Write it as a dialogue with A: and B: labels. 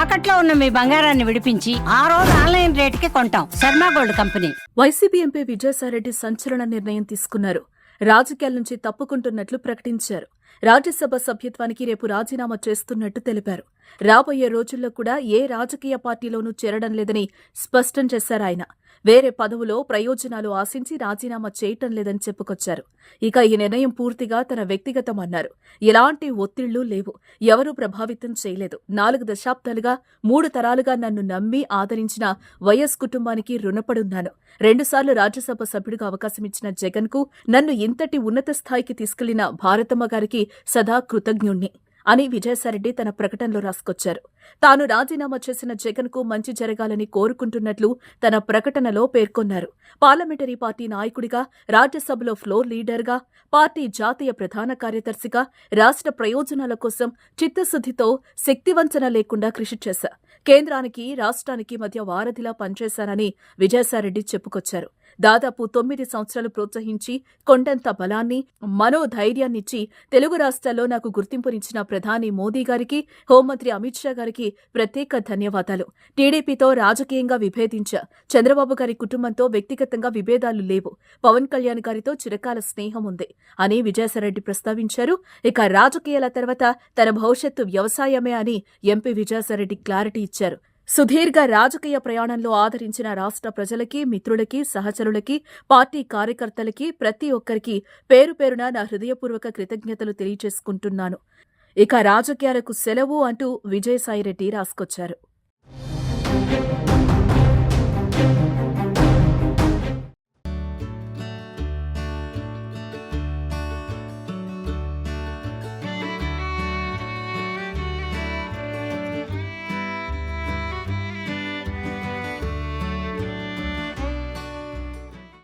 A: తాకట్లో ఉన్న మీ బంగారాన్ని విడిపించి ఆ రోజు ఆన్లైన్ రేటుకి కొంటాం. Sharma gold company.
B: YCP MP Vijayasai Reddy సంచలన నిర్ణయం తీసుకున్నారు. రాజకీయాల నుంచి తప్పుకుంటున్నట్లు ప్రకటించారు. రాజ్యసభ సభ్యత్వానికి రేపు రాజీనామా చేస్తున్నట్టు తెలిపారు. రాబోయే రోజుల్లో కూడా ఏ రాజకీయ పార్టీలోనూ చేరడం లేదని స్పష్టం చేశారు ఆయన. వేరే పదవులో ప్రయోజనాలు ఆశించి రాజీనామా చేయటం లేదని చెప్పుకొచ్చారు. ఇక ఈ నిర్ణయం పూర్తిగా తన వ్యక్తిగతమన్నారు. ఎలాంటి ఒత్తిళ్లు లేవు, ఎవరూ ప్రభావితం చేయలేదు. 4 దశాబ్దాలుగా 3 తరాలుగా నన్ను నమ్మి ఆదరించిన వైఎస్ కుటుంబానికి రుణపడున్నాను. 2 సార్లు రాజ్యసభ సభ్యుడిగా అవకాశమిచ్చిన జగన్ కు, నన్ను ఇంతటి ఉన్నత స్థాయికి తీసుకెళ్లిన భారతమ్మ గారికి సదా కృతజ్ఞుణ్ణి అని విజయసాయిరెడ్డి తన ప్రకటనలో రాసుకొచ్చారు. తాను రాజీనామా చేసిన జగన్ కు మంచి జరగాలని కోరుకుంటున్నట్లు తన ప్రకటనలో పేర్కొన్నారు. పార్లమెంటరీ పార్టీ నాయకుడిగా, రాజ్యసభలో ఫ్లోర్ లీడర్గా, పార్టీ జాతీయ ప్రధాన కార్యదర్శిగా రాష్ట్ర ప్రయోజనాల కోసం చిత్తశుద్దితో శక్తివంచన లేకుండా కృషి చేశా. కేంద్రానికి, రాష్ట్రానికి మధ్య వారధిలా పనిచేశానని విజయసాయిరెడ్డి చెప్పుకొచ్చారు. దాదాపు 9 సంవత్సరాలు ప్రోత్సహించి కొండంత బలాన్ని, మనోధైర్యాన్నిచ్చి తెలుగు రాష్ట్రాల్లో నాకు గుర్తింపునిచ్చిన ప్రధాని మోదీ గారికి, హోంమంత్రి అమిత్ షా గారికి ప్రత్యేక ధన్యవాదాలు. టీడీపీతో రాజకీయంగా విభేదించా. చంద్రబాబు గారి కుటుంబంతో వ్యక్తిగతంగా విభేదాలు లేవు. పవన్ కళ్యాణ్ గారితో చిరకాల స్నేహం ఉంది అని విజయసాయిరెడ్డి ప్రస్తావించారు. ఇక రాజకీయాల తర్వాత తన భవిష్యత్తు వ్యవసాయమే అని ఎంపీ విజయసాయిరెడ్డి క్లారిటీ ఇచ్చారు. సుదీర్ఘ రాజకీయ ప్రయాణంలో ఆదరించిన రాష్ట్ర ప్రజలకి, మిత్రులకి, సహచరులకి, పార్టీ కార్యకర్తలకి, ప్రతి ఒక్కరికి పేరు పేరున నా హృదయపూర్వక కృతజ్ఞతలు తెలియజేసుకుంటున్నాను. ఇక రాజకీయాలకు సెలవు అంటూ విజయసాయిరెడ్డి రాసుకొచ్చారు.